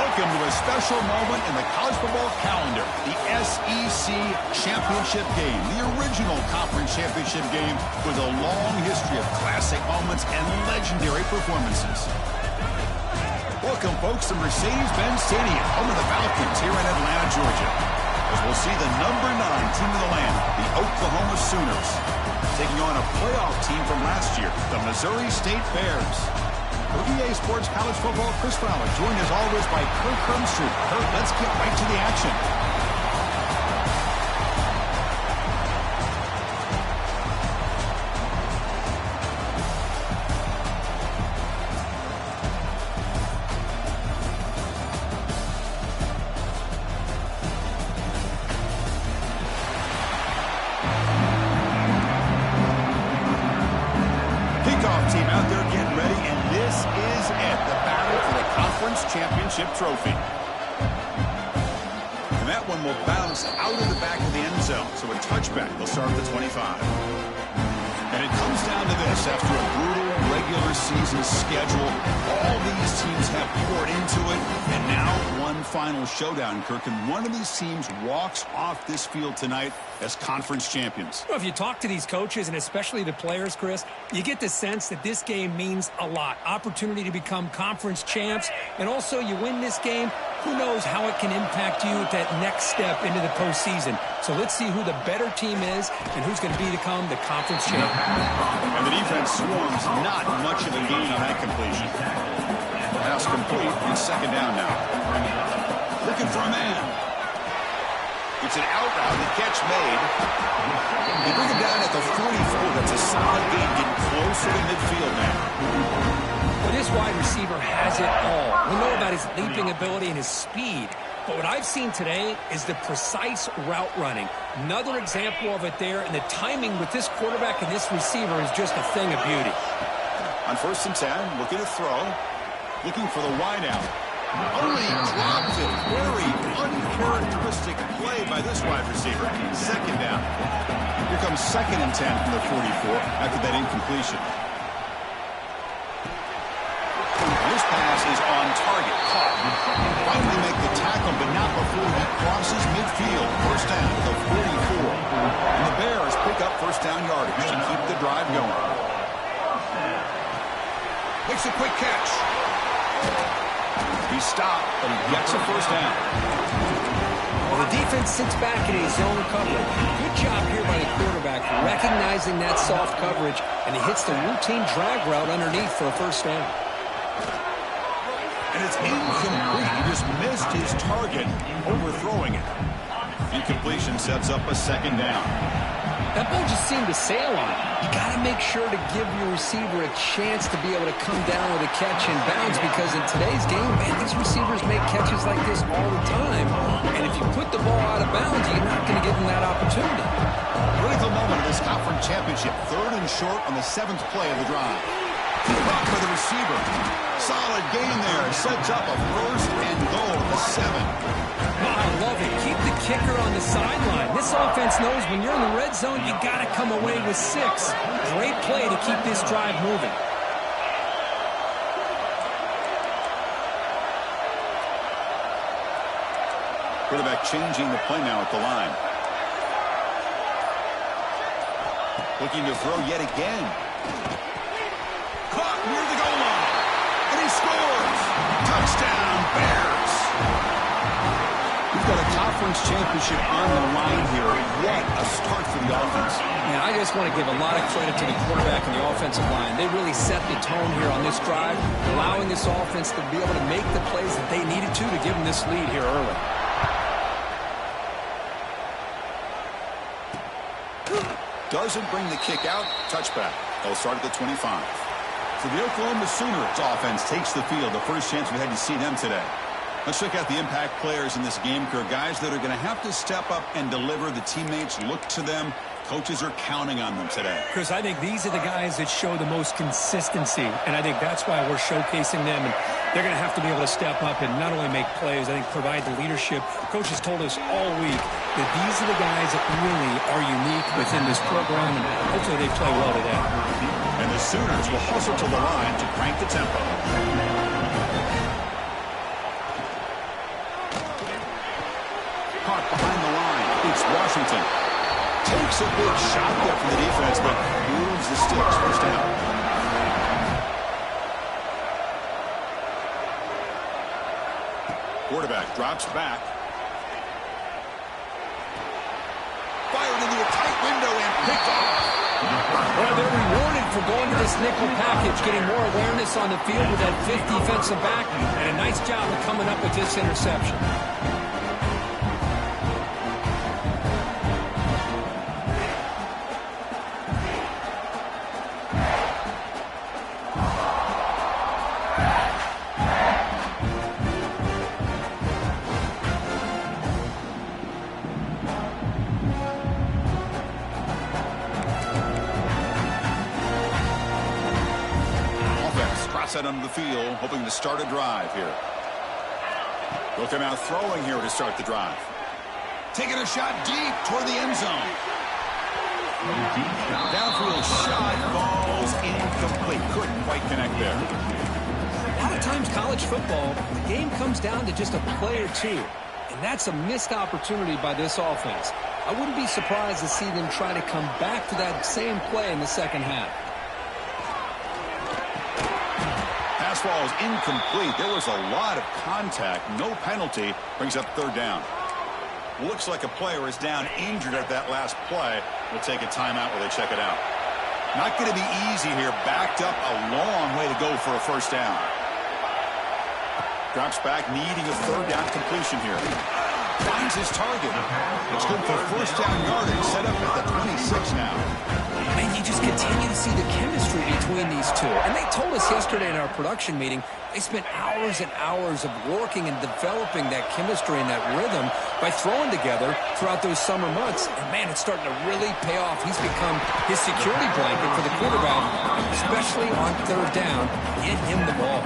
Welcome to a special moment in the college football calendar, the SEC Championship Game, the original conference championship game with a long history of classic moments and legendary performances. Welcome, folks, to Mercedes-Benz Stadium, home of the Falcons here in Atlanta, Georgia, as we'll see the number 9 team in the land, the Oklahoma Sooners, taking on a playoff team from last year, the Missouri State Bears. For EA Sports College Football, Chris Fowler, joined as always by Kirk Hermstrup. Kirk, let's get right to the action. Kickoff team out there getting ready, and this is it, the battle for the conference championship trophy. And that one will bounce out of the back of the end zone, so a touchback. They'll start at the 25. And it comes down to this. After a brutal regular season schedule, all these teams have poured into it, and now one final showdown, Kirk, and one of these teams walks off this field tonight as conference champions. Well, if you talk to these coaches, and especially the players, Chris, you get the sense that this game means a lot. Opportunity to become conference champs, and also you win this game, who knows how it can impact you at that next step into the postseason. So let's see who the better team is and who's going to become the conference champ. And the defense swarms, not much of a gain on that completion. Pass complete, and second down now. Looking for a man. It's an out route, the catch made. They bring him down at the 44. That's a solid gain, getting closer to midfield now. Well, this wide receiver has it all. We know about his leaping ability and his speed. But what I've seen today is the precise route running. Another example of it there, and the timing with this quarterback and this receiver is just a thing of beauty. On 1st and 10, looking to throw. Looking for the wide out. Only dropped it. Very uncharacteristic play by this wide receiver. Second down. Here comes 2nd and 10 from the 44 after that incompletion. This pass is on target. Caught. Finally make the tackle, but not before he crosses midfield. First down to the 44. And the Bears pick up first down yardage to keep the drive going. Makes a quick catch. He stopped, but he gets a first down. Well, the defense sits back in his zone coverage. Good job here by the quarterback, recognizing that soft coverage, and he hits the routine drag route underneath for a first down. And it's incomplete. He just missed his target, overthrowing it. Incompletion sets up a second down. That ball just seemed to sail on. You got to make sure to give your receiver a chance to be able to come down with a catch in bounds, because in today's game, man, these receivers make catches like this all the time. And if you put the ball out of bounds, you're not going to give them that opportunity. Critical moment of this conference championship. 3rd and short on the 7th play of the drive. Blocked by the receiver. Solid gain there. Sets up a 1st and goal at the 7. Oh, I love it. Keep the kicker on the sideline. This offense knows when you're in the red zone, you got to come away with 6. Great play to keep this drive moving. Quarterback changing the play now at the line. Looking to throw yet again. Caught near the goal line. And he scores. Touchdown, Bears. We've got a conference championship on the line here. What a start for the offense. Man, I just want to give a lot of credit to the quarterback and the offensive line. They really set the tone here on this drive, allowing this offense to be able to make the plays that they needed to give them this lead here early. Doesn't bring the kick out. Touchback. They'll start at the 25. So the Oklahoma Sooners offense takes the field. The first chance we had to see them today. Let's check out the impact players in this game, Kirk. Guys that are going to have to step up and deliver. The teammates look to them. Coaches are counting on them today. Chris, I think these are the guys that show the most consistency, and I think that's why we're showcasing them. And they're going to have to be able to step up and not only make plays, I think provide the leadership. Coaches told us all week that these are the guys that really are unique within this program, and hopefully they play well today. And the Sooners will hustle to the line to crank the tempo. caught behind the line. It's Washington. Takes a big shot there from the defense, but moves the sticks. First down. Quarterback drops back. Fired into a tight window and picked off. Well, they're rewarded for going to this nickel package, getting more awareness on the field with that fifth defensive back, and a nice job of coming up with this interception. Set onto the field, hoping to start a drive here. They'll come out throwing here to start the drive. Taking a shot deep toward the end zone. Downfield shot falls incomplete. Couldn't quite connect there. A lot of times college football, the game comes down to just a play or two. And that's a missed opportunity by this offense. I wouldn't be surprised to see them try to come back to that same play in the second half. Pass ball is incomplete. There was a lot of contact. No penalty. Brings up third down. Looks like a player is down injured at that last play. We'll take a timeout where they check it out. Not going to be easy here. Backed up a long way to go for a first down. Drops back, needing a third down completion here. Finds his target. It's good for first down yardage. Set up at the 26 now. And you just continue to see the chemistry between these two. And they told us yesterday in our production meeting, they spent hours and hours of working and developing that chemistry and that rhythm by throwing together throughout those summer months. And, man, it's starting to really pay off. He's become his security blanket for the quarterback, especially on third down. Get him the ball.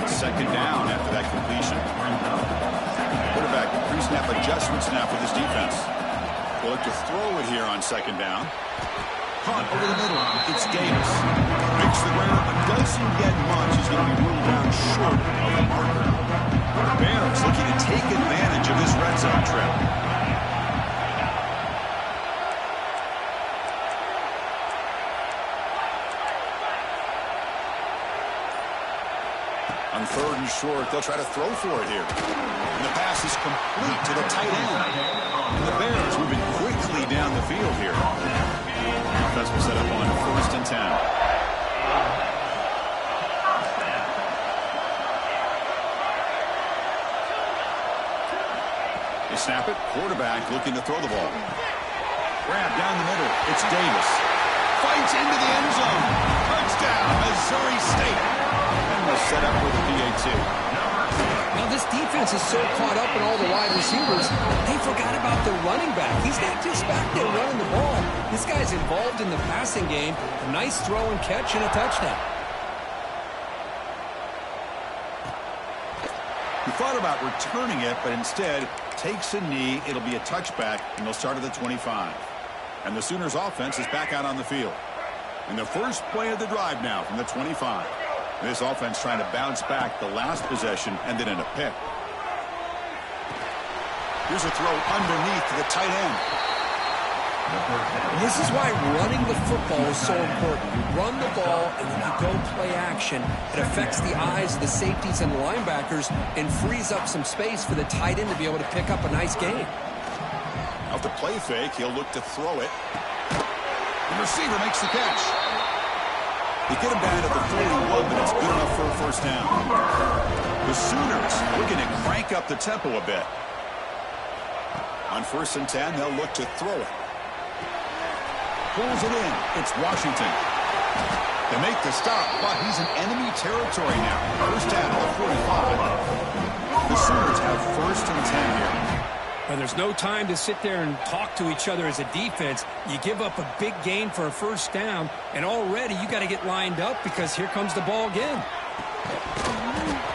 Second down after that completion. Quarterback pre-snap adjustments now for this defense. We'll look to throw it here on second down. Hunt over the middle. It's Davis. Breaks the ground, but doesn't get much. He's going to be ruled down short of the marker. Bears looking to take advantage of this red zone trip. On third and short, they'll try to throw for it here. And the pass is complete to the tight end. And the Bears moving quickly down the field here. Offense will set up on first and 10. They snap it. Quarterback looking to throw the ball. Grab down the middle. It's Davis. Fights into the end zone. Touchdown, Missouri State. And we're set up with a PAT. Now, this defense is so caught up in all the wide receivers, they forgot about the running back. He's not just back there running the ball. This guy's involved in the passing game. A nice throw and catch and a touchdown. He thought about returning it, but instead takes a knee. It'll be a touchback, and they'll start at the 25. And the Sooners offense is back out on the field. And the first play of the drive now from the 25. This offense trying to bounce back. The last possession ended in a pick. Here's a throw underneath to the tight end. And this is why running the football is so important. You run the ball, and when you go play action, it affects the eyes of the safeties and the linebackers and frees up some space for the tight end to be able to pick up a nice gain. Off the play fake, he'll look to throw it. The receiver makes the catch. They get him down at the 41, but it's good enough for a first down. The Sooners looking to crank up the tempo a bit. On first and 10, they'll look to throw it. Pulls it in. It's Washington. They make the stop, but he's in enemy territory now. First down at the 45. The Sooners have first and 10 here. Well, there's no time to sit there and talk to each other as a defense. You give up a big gain for a first down, and already you got to get lined up because here comes the ball again.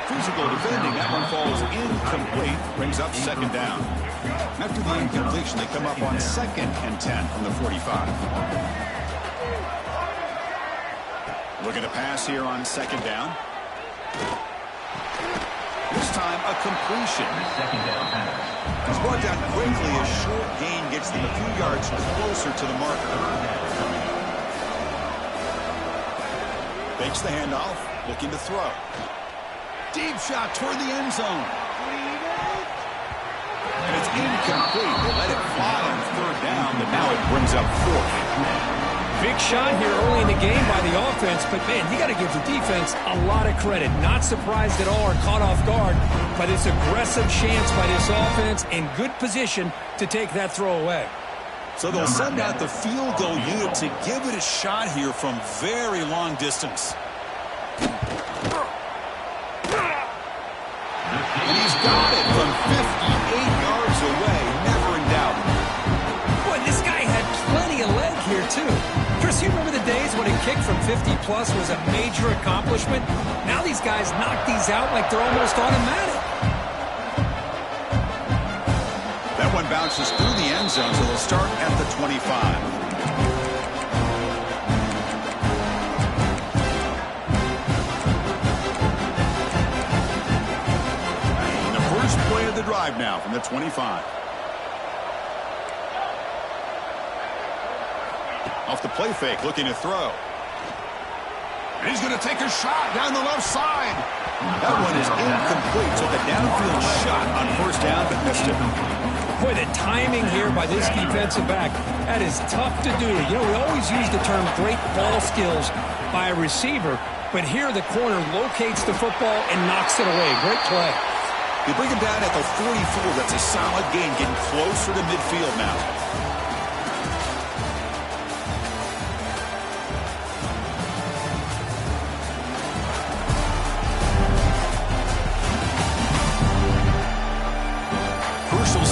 Physical defending. That one falls incomplete. Brings up second down. After the incompletion, they come up on second and 10 from the 45. Looking to pass here on second down. This time a completion. Second down. brought down quickly. A short gain gets them a few yards closer to the marker. Fakes the handoff, looking to throw. Deep shot toward the end zone. And it's incomplete. They let it fly on third down, but now it brings up fourth. Big shot here early in the game by the offense, but, man, you got to give the defense a lot of credit. Not surprised at all or caught off guard by this aggressive chance by this offense in good position to take that throw away. So they'll send out the field goal unit to give it a shot here from very long distance. And he's got it from 58 yards away, never in doubt. Boy, this guy had plenty of leg here, too. Chris, you remember the days when a kick from 50-plus was a major accomplishment? Now these guys knock these out like they're almost automatic. That one bounces through the end zone, so they'll start at the 25. And the first play of the drive now from the 25. Off the play fake, looking to throw. And he's going to take a shot down the left side. That one is incomplete. Took a downfield shot on first down, but missed it. Boy, the timing here by this defensive back, that is tough to do. You know, we always use the term great ball skills by a receiver, but here the corner locates the football and knocks it away. Great play. You bring him down at the 44. That's a solid gain, getting closer to midfield now.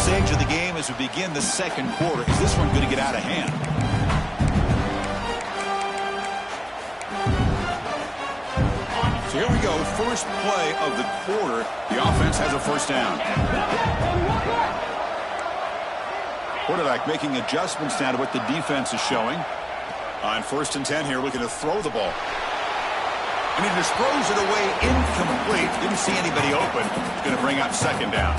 Stage of the game as we begin the second quarter. Is this one going to get out of hand? So here we go. First play of the quarter. The offense has a first down. Quarterback making adjustments now to what the defense is showing. On 1st and 10 here, looking to throw the ball. And he just throws it away incomplete. Didn't see anybody open. It's going to bring up second down.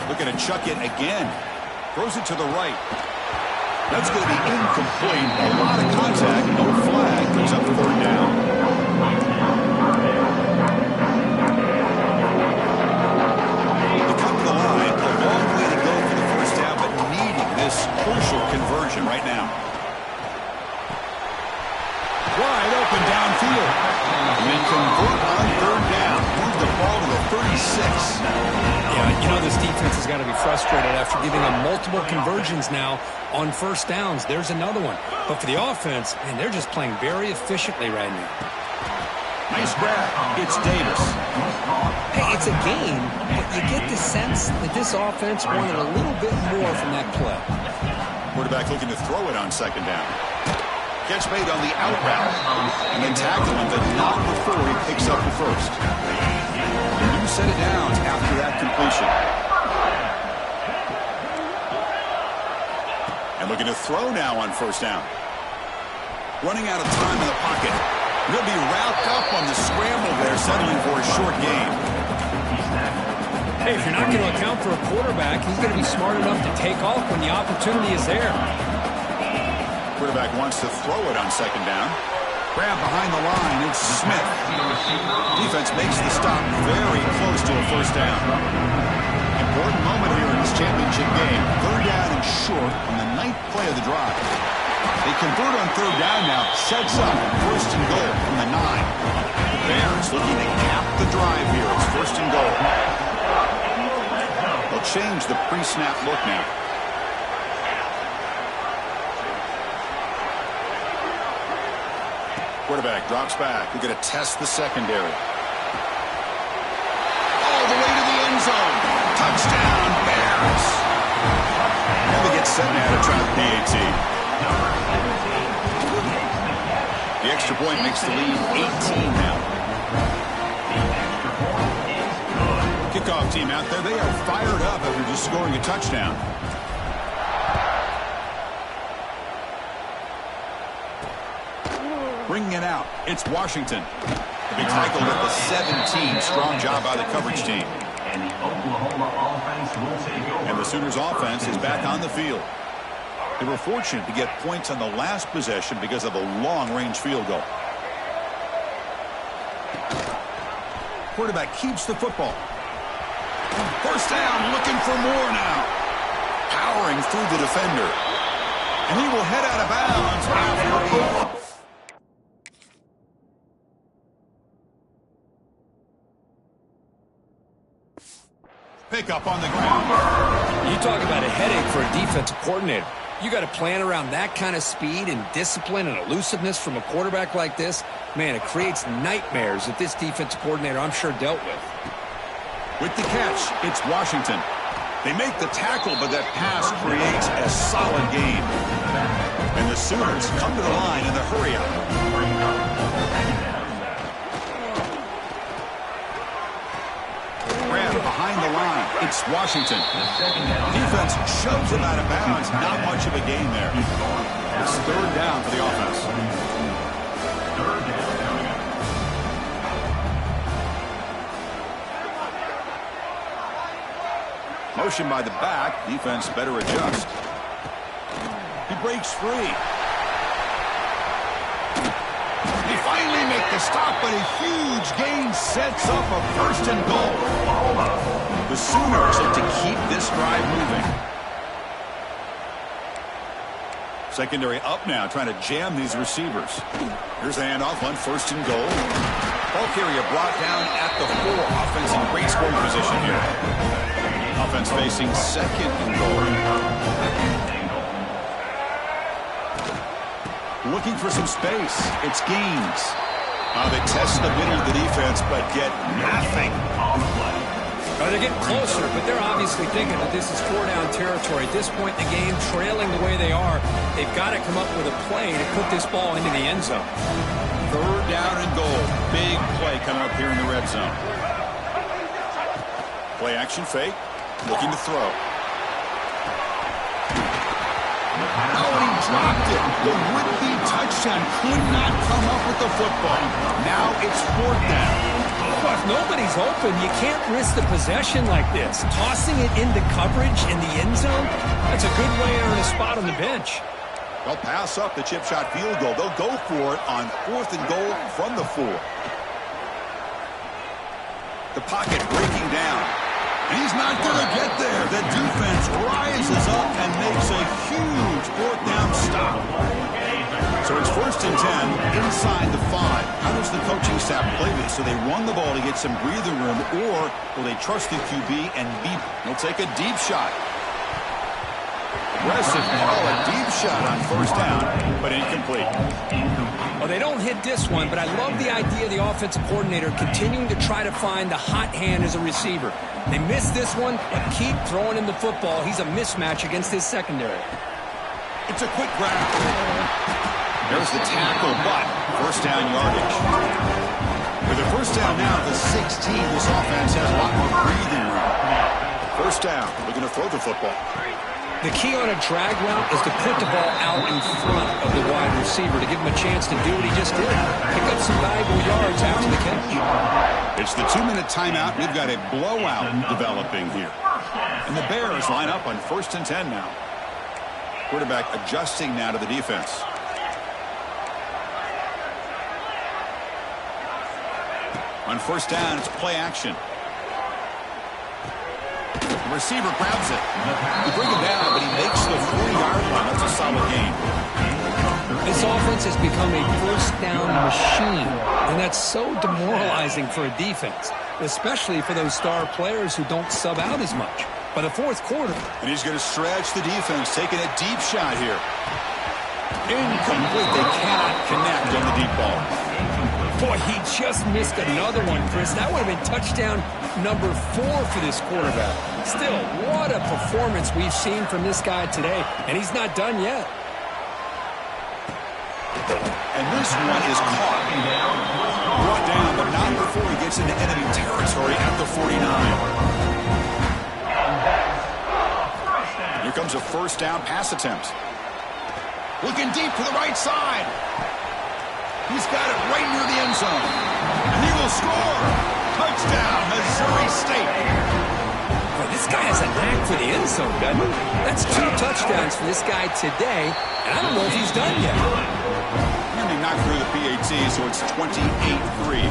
Looking to chuck it again. Throws it to the right. That's going to be incomplete. A lot of contact. No flag. Goes up third down. They come to the line. A long way to go for the first down, but needing this crucial conversion right now. Wide open downfield. And they convert on third down. Move the ball to the 36. Yeah, you know this defense has got to be frustrated after giving them multiple conversions now on first downs. There's another one. But for the offense, man, they're just playing very efficiently right now. Nice grab. It's Davis. Hey, it's a game, but you get the sense that this offense wanted a little bit more from that play. Quarterback looking to throw it on second down. Catch made on the out route. And then tackle him, but not before he picks up the first. A new set of downs after that completion. And looking to throw now on first down. Running out of time in the pocket. He'll be wrapped up on the scramble there, settling for a short gain. Hey, if you're not going to account for a quarterback, he's going to be smart enough to take off when the opportunity is there. Quarterback wants to throw it on second down. Grab behind the line. It's Smith. Defense makes the stop very close to a first down. Important moment here in this championship game. Third down and short on the 9th play of the drive. They convert on third down now. Sets up first and goal from the 9. The Bears looking to cap the drive here. It's first and goal. They'll change the pre-snap look now. Quarterback drops back. We're going to test the secondary. All the way to the end zone. Touchdown, Bears. Never gets set now to try the PAT. The extra point makes the lead 18 now. Kickoff team out there. They are fired up after just scoring a touchdown. Bringing it out, it's Washington. To be tackled at the 17. Strong job by the coverage team. And the Sooners offense is back on the field. They were fortunate to get points on the last possession because of a long-range field goal. Quarterback keeps the football. First down, looking for more now. Powering through the defender. And he will head out of bounds after a pick up on the ground. You talk about a headache for a defensive coordinator. You got to plan around that kind of speed and discipline and elusiveness from a quarterback like this. Man, it creates nightmares that this defensive coordinator, I'm sure, dealt with. With the catch, it's Washington. They make the tackle, but that pass creates a solid gain. And the Sooners come to the line in the hurry-up. Behind the line, it's Washington. Defense shoves him out of bounds. Not much of a gain there. It's third down for the offense. Motion by the back. Defense better adjust. He breaks free. They finally make the stop, but a huge gain sets up a first and goal. The Sooners look to keep this drive moving. Secondary up now, trying to jam these receivers. Here's the handoff on first and goal. Ball carrier brought down at the 4. Offense in great scoring position here. Offense facing second and goal. Looking for some space. It's Gaines. They test the middle of the defense, but get nothing. They're getting closer, but they're obviously thinking that this is 4-down territory. At this point in the game, trailing the way they are, they've got to come up with a play to put this ball into the end zone. Third down and goal. Big play coming up here in the red zone. Play action fake. Looking to throw. Oh, and he dropped it. The would-be touchdown could not come up with the football. Now it's fourth down. Well, if nobody's open, you can't risk the possession like this. Tossing it into coverage in the end zone, that's a good way to earn a spot on the bench. They'll pass up the chip shot field goal. They'll go for it on fourth and goal from the 4. The pocket breaking down. And he's not going to get there. The defense rises up and makes a huge fourth down stop. So it's first and 10 inside the 5. How does the coaching staff play this? So they run the ball to get some breathing room, or will they trust the QB and beat? They'll take a deep shot. Aggressive call, a deep shot on first down, but incomplete. Well, they don't hit this one, but I love the idea of the offensive coordinator continuing to try to find the hot hand as a receiver. They missed this one, but keep throwing him the football. He's a mismatch against his secondary. It's a quick grab. There's the tackle, but first down yardage. With a first down now at the 16, this offense has a lot more breathing room. First down, looking to throw the football. The key on a drag route is to put the ball out in front of the wide receiver to give him a chance to do what he just did. Pick up some valuable yards after the catch. It's the 2-minute timeout. We've got a blowout developing here. And the Bears line up on first and 10 now. Quarterback adjusting now to the defense. On first down, it's play action. The receiver grabs it. They bring him down, but he makes the 40-yard line. That's a solid gain. This offense has become a first down machine, and that's so demoralizing for a defense, especially for those star players who don't sub out as much. By the fourth quarter. And he's going to stretch the defense, taking a deep shot here. Incomplete. They cannot connect on the deep ball. Boy, he just missed another one, Chris. That would have been touchdown number 4 for this quarterback. Still, what a performance we've seen from this guy today, and he's not done yet. And this one is caught. Brought down, but not before he gets into enemy territory at the 49. Here comes a first down pass attempt. Looking deep to the right side. He's got it right near the end zone. And he will score. Touchdown. for the end zone, doesn't he? That's 2 touchdowns for this guy today, and I don't know if he's done yet. And they knocked through the PAT, so it's 28-3.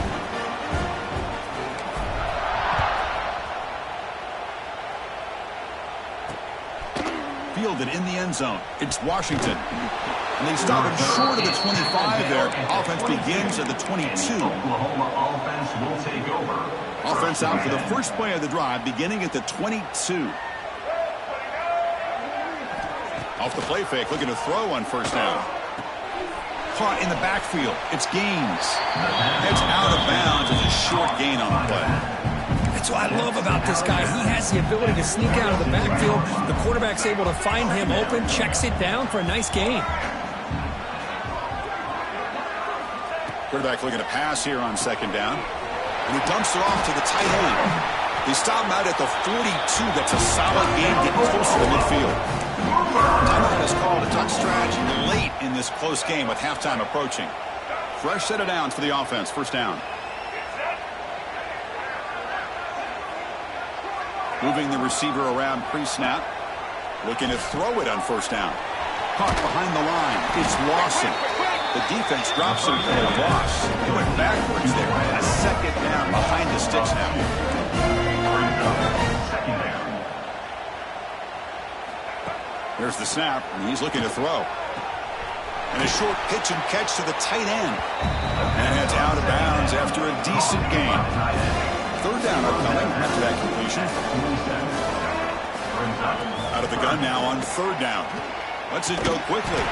Fielded in the end zone. It's Washington. And they stop him short of the 25 there. Offense begins at the 22. Oklahoma offense will take over. Offense out for the first play of the drive, beginning at the 22. Off the play fake, looking to throw on first down. Caught in the backfield. It's Gaines. It's out of bounds. It's a short gain on the play. That's what I love about this guy. He has the ability to sneak out of the backfield. The quarterback's able to find him open, checks it down for a nice gain. Quarterback looking to pass here on second down. And he dumps it off to the tight end. They stop him out at the 42. That's a solid gain, getting closer to midfield. Timeout is called. A touch strategy late in this close game with halftime approaching. Fresh set of downs for the offense. First down. Moving the receiver around pre-snap. Looking to throw it on first down. Caught behind the line. It's Lawson. The defense drops him for a loss. He went backwards there. A second down behind the sticks now. There's the snap, and he's looking to throw. And a short pitch and catch to the tight end. And it's out of bounds after a decent gain. Third down upcoming after that completion. Out of the gun now on third down. Lets it go quickly.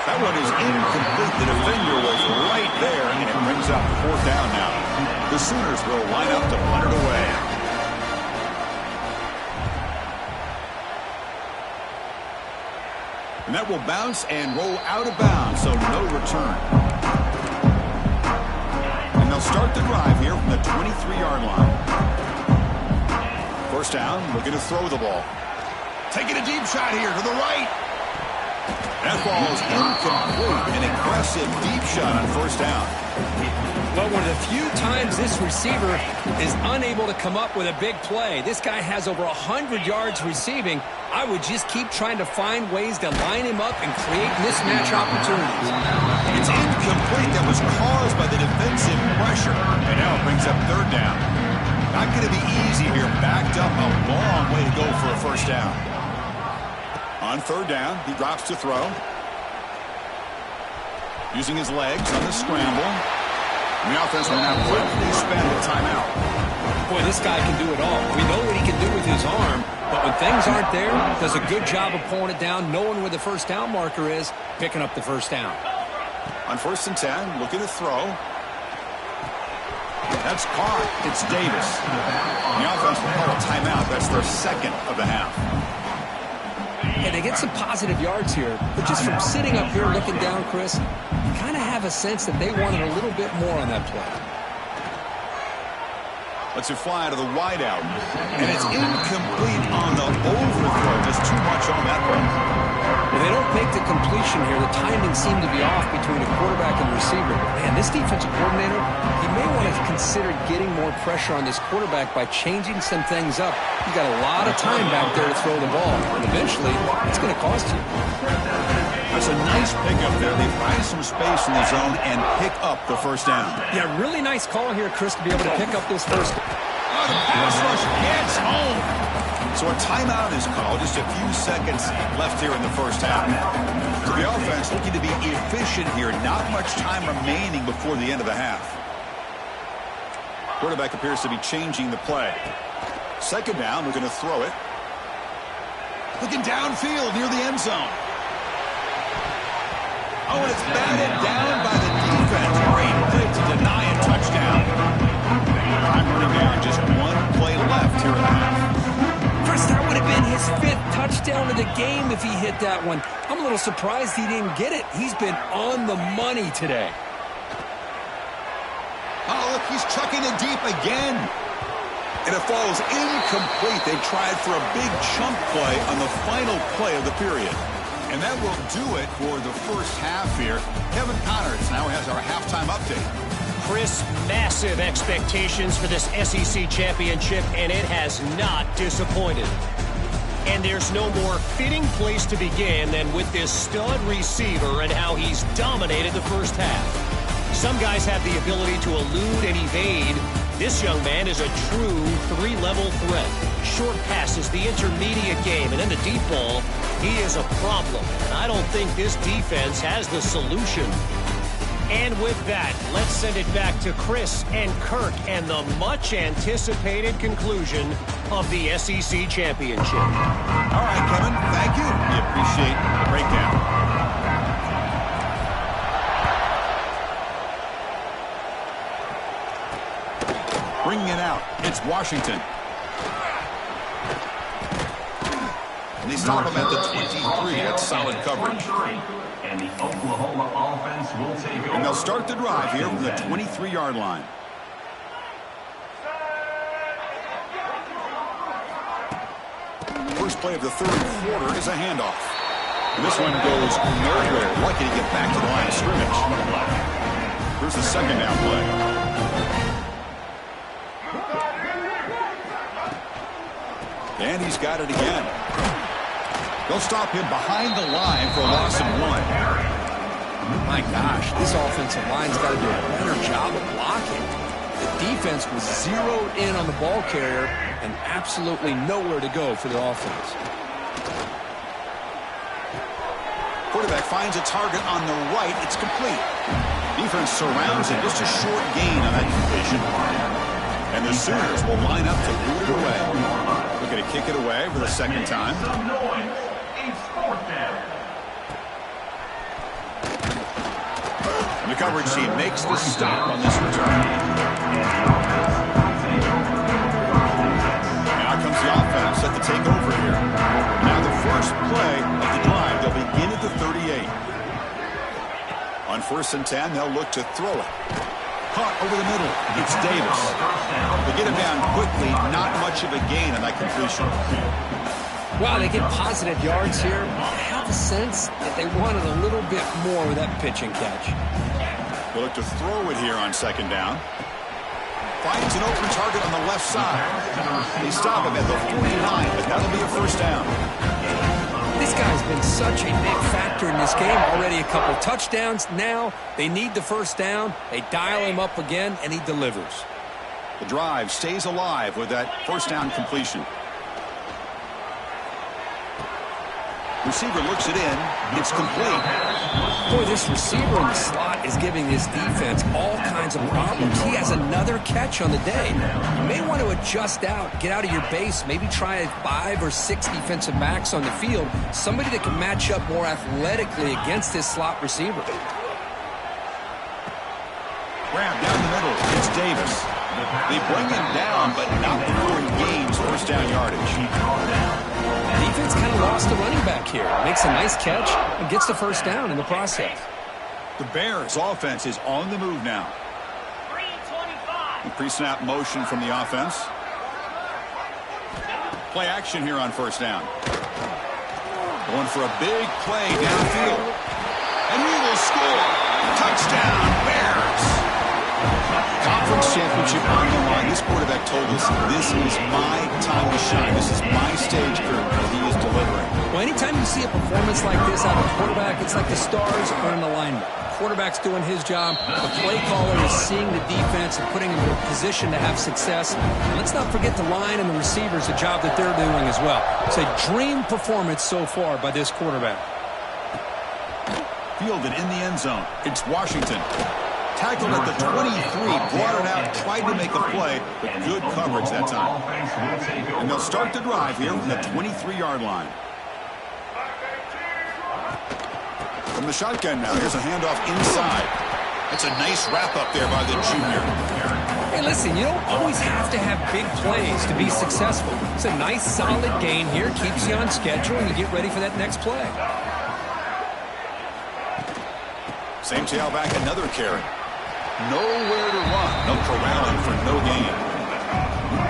That one is incomplete. The defender was right there, and it brings up fourth down now. The Sooners will line up to punt it away. And that will bounce and roll out of bounds, so no return. And they'll start the drive here from the 23-yard line. First down, looking to throw the ball. Taking a deep shot here to the right. That ball is incomplete. An aggressive deep shot on first down. Well, one of the few times this receiver is unable to come up with a big play. This guy has over 100 yards receiving. I would just keep trying to find ways to line him up and create mismatch opportunities. It's incomplete. That was caused by the defensive pressure. And now it brings up third down. Not going to be easy here. Backed up a long way to go for a first down. On third down, he drops to throw. Using his legs on the scramble. And the offense will now quickly spend a timeout. Boy, this guy can do it all. We know what he can do with his arm, but when things aren't there, does a good job of pulling it down, knowing where the first down marker is, picking up the first down. On first and 10, looking to throw. That's caught. It's Davis. And the offense will call a timeout. That's their second of the half. And they get some positive yards here, but just from sitting up here looking down, Chris, you kind of have a sense that they wanted a little bit more on that play. Lets it fly to the wideout. And it's incomplete on the overthrow. Just too much on that one. Well, they don't make the completion here. The timing seemed to be off between the quarterback and the receiver. Man, this defensive coordinator, he may want to consider getting more pressure on this quarterback by changing some things up. He's got a lot of time back there to throw the ball. And eventually, it's going to cost you. That's a nice pickup there. They find some space in the zone and pick up the first down. Yeah, really nice call here, Chris, to be able to pick up this first. Oh, the pass rush gets home. So a timeout is called. Just a few seconds left here in the first half. So the offense looking to be efficient here. Not much time remaining before the end of the half. Quarterback appears to be changing the play. Second down, we're going to throw it. Looking downfield near the end zone. Oh, and it's batted down by the defense. Great play to deny a touchdown. Time running down, just one play left here in the half. Chris, that would have been his 5th touchdown of the game if he hit that one. I'm a little surprised he didn't get it. He's been on the money today. Oh, look, he's chucking it deep again. And it falls incomplete. They tried for a big chunk play on the final play of the period. And that will do it for the first half here. Kevin Connors now has our halftime update. Chris, massive expectations for this SEC championship, and it has not disappointed. And there's no more fitting place to begin than with this stud receiver and how he's dominated the first half. Some guys have the ability to elude and evade. This young man is a true three-level threat. Short passes, the intermediate game, and then the deep ball. He is a problem, and I don't think this defense has the solution. And with that, let's send it back to Chris and Kirk and the much-anticipated conclusion of the SEC Championship. All right, Kevin, thank you. We appreciate the breakdown. Bringing it out, it's Washington. And they stop him at the 23. That's solid coverage. And the Oklahoma offense will take over. And they'll start the drive here from the 23-yard line. First play of the third quarter is a handoff. And this one goes nowhere. Lucky to get back to the line of scrimmage. Here's the second down play. And he's got it again. They'll stop him behind the line for a loss of 1. My gosh, this offensive line's got to do a better job of blocking. The defense was zeroed in on the ball carrier and absolutely nowhere to go for the offense. Quarterback finds a target on the right. It's complete. Defense surrounds it. Just a short gain on that completion. And the Sooners will line up to boot it away. Looking to kick it away for the second time. And the coverage team makes the stop on this return. Now comes the offense set to take over here. Now the first play of the drive. They'll begin at the 38. On 1st and 10, they'll look to throw it. Caught over the middle. It's Davis. They get him down quickly. Not much of a gain on that completion. Well, they get positive yards here. I have a sense that they wanted a little bit more with that pitch and catch. They look to throw it here on second down. Finds an open target on the left side. They stop him at the 49, but that'll be a first down. This guy's been such a big factor in this game. Already a couple touchdowns. Now they need the first down. They dial him up again, and he delivers. The drive stays alive with that first down completion. Receiver looks it in. It's complete. Boy, this receiver in the slot is giving this defense all kinds of problems. He has another catch on the day. You may want to adjust out, get out of your base, maybe try 5 or 6 defensive backs on the field, somebody that can match up more athletically against this slot receiver. Grab down the middle. It's Davis. They bring him down, but not before he gains first down yardage. Defense kind of lost the running back here. Makes a nice catch and gets the first down in the process. The Bears offense is on the move now. Pre-snap motion from the offense. Play action here on first down. Going for a big play downfield. And he will score. Touchdown, Bears. Conference championship on the line. This quarterback told us, this is my time to shine. This is my stage curve, and he is delivering. Well, anytime you see a performance like this out of a quarterback, it's like the stars are in alignment. Quarterback's doing his job. The play caller is seeing the defense and putting him in a position to have success. And let's not forget the line and the receivers, the job that they're doing as well. It's a dream performance so far by this quarterback. Fielded in the end zone. It's Washington. Tackled at the 23, brought it out, tried to make a play, but good coverage that time. And they'll start the drive here from the 23-yard line. From the shotgun now, here's a handoff inside. That's a nice wrap-up there by the junior. Hey, listen, you don't always have to have big plays to be successful. It's a nice, solid gain here, keeps you on schedule, and you get ready for that next play. Same tailback, another carry. Nowhere to run. No corralling for no gain.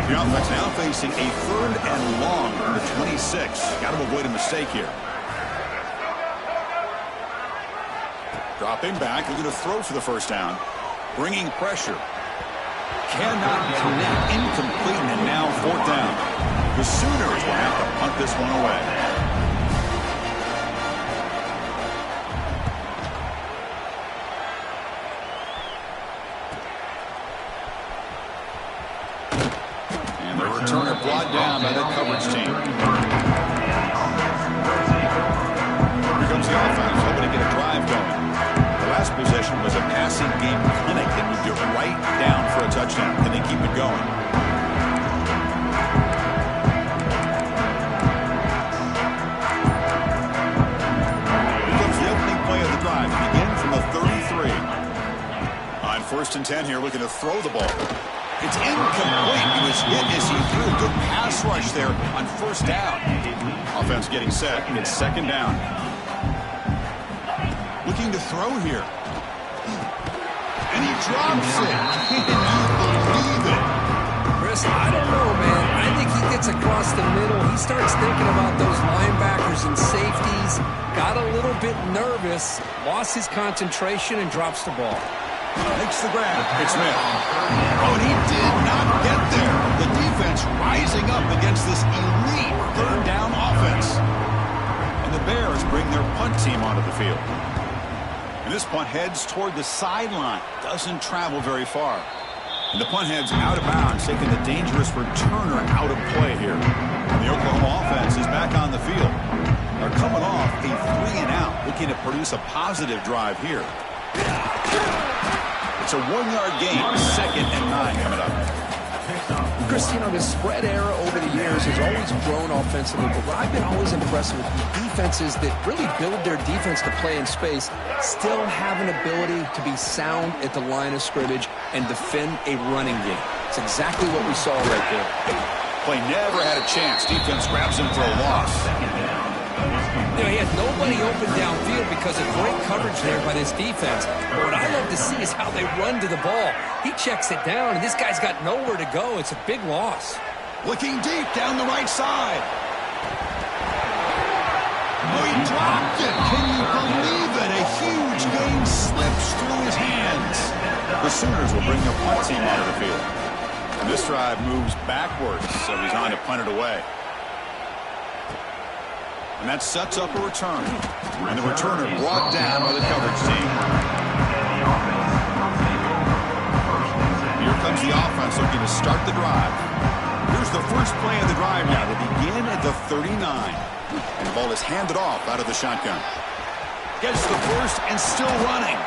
The offense now facing a 3rd and long from the 26. Got to avoid a mistake here. Dropping back. Looking to throw for the first down. Bringing pressure. Cannot connect. Incomplete. And now 4th down. The Sooners will have to punt this one away. And the returner brought down by the coverage team. Here comes the offense, hoping to get a drive going. The last possession was a passing game clinic that moved it right down for a touchdown. Can they keep it going? Drive to begin from the 33. On 1st and 10 here, looking to throw the ball. It's incomplete. He was hit as he threw a good pass rush there on 1st down. Offense getting set. It's 2nd down. Looking to throw here. And he drops it. Can you believe it? Chris, I don't know, man. I think he gets across the middle. He starts thinking about those linebackers and safeties. Got a little bit nervous, lost his concentration, and drops the ball. Makes the grab. It's Smith. Oh, and he did not get there. The defense rising up against this elite 3rd down offense. And the Bears bring their punt team onto the field. And this punt heads toward the sideline. Doesn't travel very far. And the punt heads out of bounds, taking the dangerous returner out of play here. And the Oklahoma offense is back on the field. They're coming off a 3-and-out, looking to produce a positive drive here. It's a 1-yard gain, 2nd and 9 coming up. Chris, you know, the spread era over the years has always grown offensively, but what I've been always impressed with defenses that really build their defense to play in space still have an ability to be sound at the line of scrimmage and defend a running game. It's exactly what we saw right there. Play never had a chance. Defense grabs him for a loss. You know, he had nobody open downfield because of great coverage there by this defense. But what I love to see is how they run to the ball. He checks it down, and this guy's got nowhere to go. It's a big loss. Looking deep down the right side. Oh, he dropped it. Can you believe it? A huge gain slips through his hands. The Sooners will bring their punt team onto the field. And this drive moves backwards, so he's on to punt it away. And that sets up a return. And the returner brought down by the coverage team. Here comes the offense looking to start the drive. Here's the first play of the drive now. They begin at the 39. And the ball is handed off out of the shotgun. Gets the first and still running.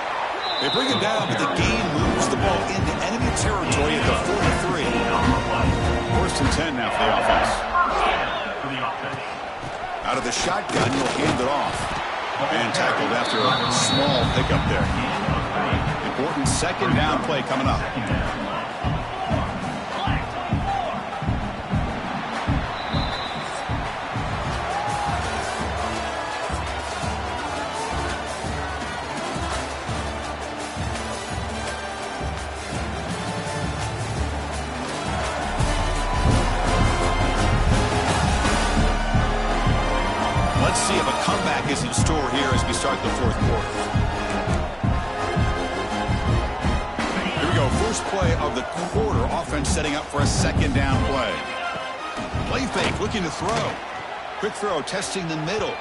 They bring it down, but the game moves the ball into enemy territory at the 43. 1st and 10 now for the offense. Out of the shotgun, he'll hand it off. And tackled after a small pickup there. Important 2nd down play coming up. Let's see if a comeback is in store here as we start the 4th quarter. Here we go. First play of the quarter. Offense setting up for a 2nd down play. Play fake, looking to throw. Quick throw, testing the middle.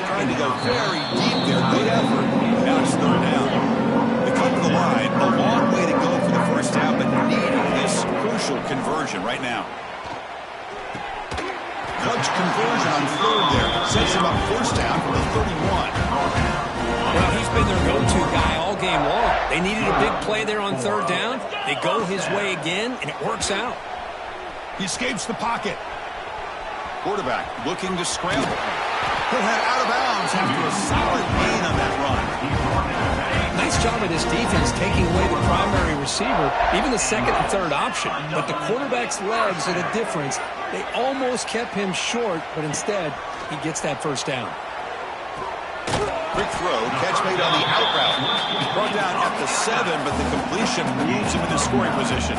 Trying to go very deep there. Good effort. Now it's 3rd down. They come to the line. A long way to go for the 1st down, but needing this crucial conversion right now. Clutch conversion on 3rd there. Sets him up 1st down for the 31. Well, he's been their go-to guy all game long. They needed a big play there on 3rd down. They go his way again, and it works out. He escapes the pocket. Quarterback looking to scramble. He'll head out of bounds after a solid gain on that run. Nice job of this defense taking away the primary receiver, even the 2nd and 3rd option. But the quarterback's legs are the difference. They almost kept him short, but instead, he gets that 1st down. Quick throw, catch made on the out route. Brought down at the 7, but the completion moves him into scoring position.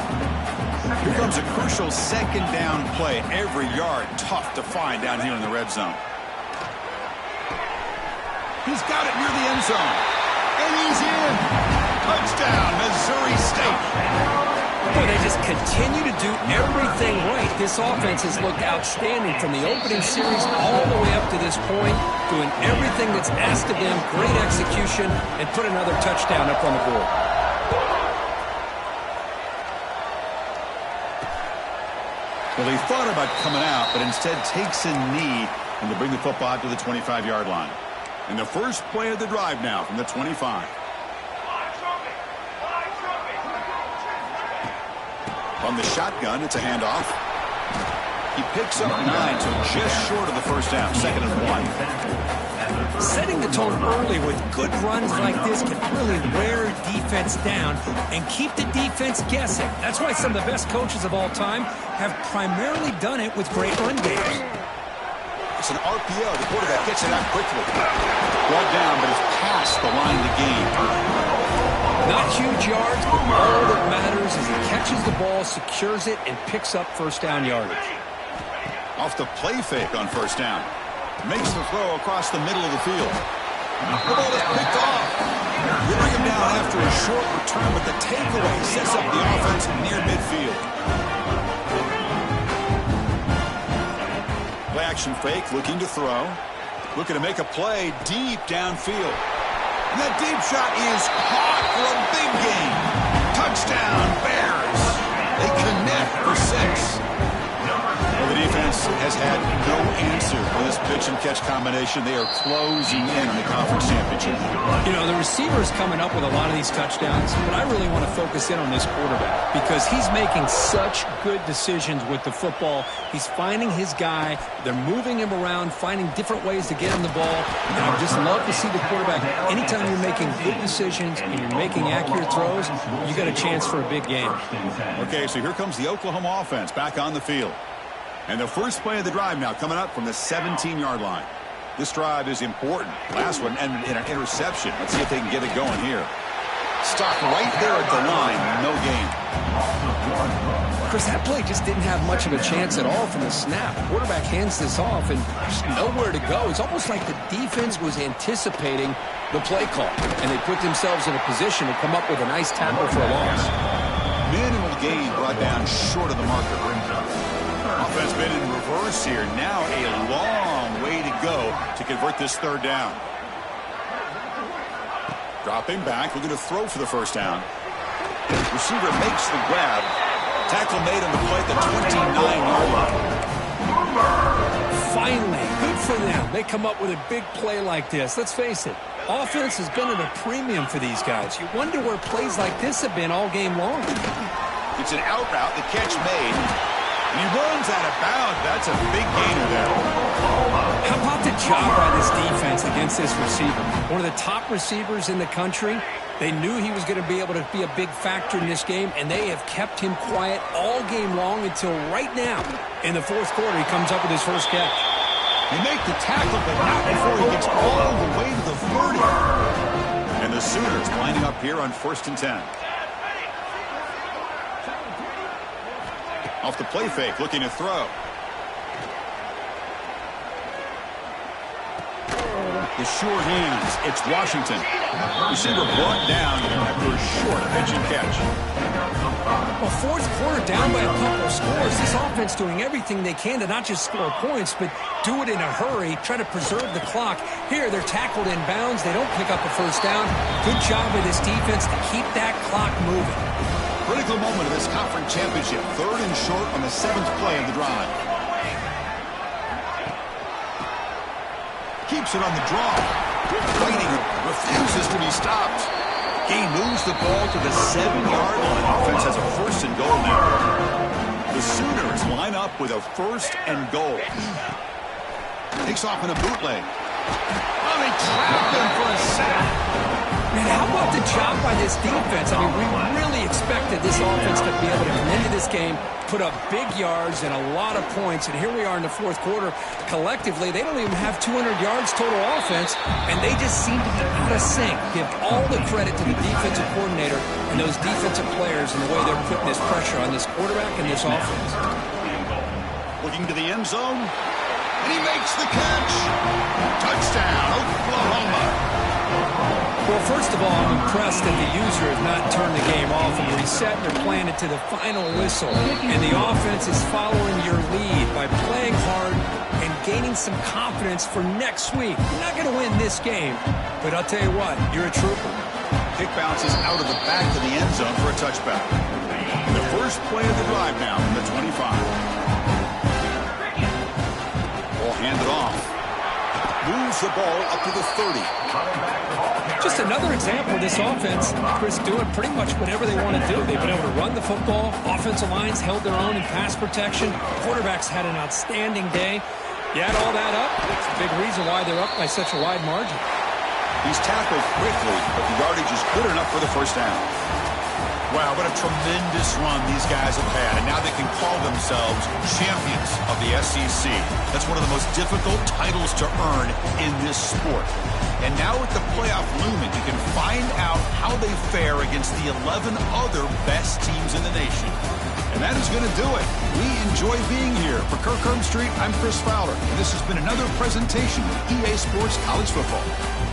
Here comes a crucial 2nd down play. Every yard tough to find down here in the red zone. He's got it near the end zone. And he's in. Touchdown, Missouri State. Boy, they just continue to do everything right. This offense has looked outstanding from the opening series all the way up to this point, doing everything that's asked of them, great execution, and put another touchdown up on the board. Well, he thought about coming out, but instead takes a knee and to bring the football to the 25-yard line. And the first play of the drive now from the 25. On the shotgun, it's a handoff. He picks up 9, so just short of the first down, 2nd and 1. Setting the tone early with good runs like this can really wear defense down and keep the defense guessing. That's why some of the best coaches of all time have primarily done it with great run games. It's an RPO. The quarterback gets it out quickly. Brought down, but it's past the line of the game. Not huge yards, but all that matters is he catches the ball, secures it, and picks up first down yardage. Off the play fake on first down. Makes the throw across the middle of the field. The ball is picked off. You bring him down after a short return, but the takeaway sets up the offense near midfield. Play action fake, looking to throw. Looking to make a play deep downfield. And that deep shot is caught for a big gain. Touchdown, Bears. They connect for 6. Well, the defense has had no answer for this pitch-and-catch combination. They are closing in on the conference championship. You know, the receiver's coming up with a lot of these touchdowns, but I really want to focus in on this quarterback because he's making such good decisions with the football. He's finding his guy. They're moving him around, finding different ways to get him the ball. And I just love to see the quarterback. Anytime you're making good decisions and you're making accurate throws, you got a chance for a big game. Okay, so here comes the Oklahoma offense back on the field. And the first play of the drive now coming up from the 17-yard line. This drive is important. Last one ended in an interception. Let's see if they can get it going here. Stopped right there at the line. No gain. Chris, that play just didn't have much of a chance at all from the snap. The quarterback hands this off and just nowhere to go. It's almost like the defense was anticipating the play call, and they put themselves in a position to come up with a nice tackle for a loss. Minimal gain brought down short of the marker. Offense been in reverse here. Now a long way to go to convert this third down. Dropping back, looking to throw for the first down. Receiver makes the grab. Tackle made on the play at the 29-yard line. Finally, good for them. They come up with a big play like this. Let's face it, offense has been at a premium for these guys. You wonder where plays like this have been all game long. It's an out route, the catch made. And he runs out of bounds. That's a big gainer there. How about the job by this defense against this receiver? One of the top receivers in the country. They knew he was going to be able to be a big factor in this game, and they have kept him quiet all game long until right now. In the fourth quarter, he comes up with his first catch. They make the tackle, but not before he gets all the way to the 30. And the Sooners lining up here on 1st and 10. Off the play fake, looking to throw. The short hands, it's Washington. Receiver brought down after a short pitch and catch. Well, fourth quarter down by a couple of scores. This offense doing everything they can to not just score points, but do it in a hurry, try to preserve the clock. Here, they're tackled in bounds. They don't pick up a first down. Good job by this defense to keep that clock moving. Critical moment of this conference championship. 3rd and short on the 7th play of the drive. Keeps it on the draw. Fighting, refuses to be stopped. He moves the ball to the 7-yard line. Offense has a 1st and goal now. The Sooners line up with a 1st and goal. Takes off in a bootleg. Oh, they trapped him for a sack. Man, how about the job by this defense? I mean, we really expected this offense to be able to come into this game, put up big yards and a lot of points, and here we are in the fourth quarter. Collectively, they don't even have 200 yards total offense, and they just seem to be out of sync. Give all the credit to the defensive coordinator and those defensive players and the way they're putting this pressure on this quarterback and this offense. Looking to the end zone, and he makes the catch. Touchdown, Oklahoma. Well, first of all, I'm impressed that the user has not turned the game off and reset. They're playing it to the final whistle. And the offense is following your some confidence for next week. You're not going to win this game, but I'll tell you what, you're a trooper. Kick bounces out of the back to the end zone for a touchback. The first play of the drive now from the 25. Ball handed off. Moves the ball up to the 30. Just another example of this offense, Chris, doing pretty much whatever they want to do. They've been able to run the football. Offensive lines held their own in pass protection. Quarterbacks had an outstanding day. You add all that up, it's a big reason why they're up by such a wide margin. He's tackled quickly, but the yardage is good enough for the first down. Wow, what a tremendous run these guys have had, and now they can call themselves champions of the SEC. That's one of the most difficult titles to earn in this sport. And now with the playoff looming, you can find out how they fare against the 11 other best teams in the nation. And that is going to do it. We enjoy being here. For Kirk Street, I'm Chris Fowler, and this has been another presentation of EA Sports College Football.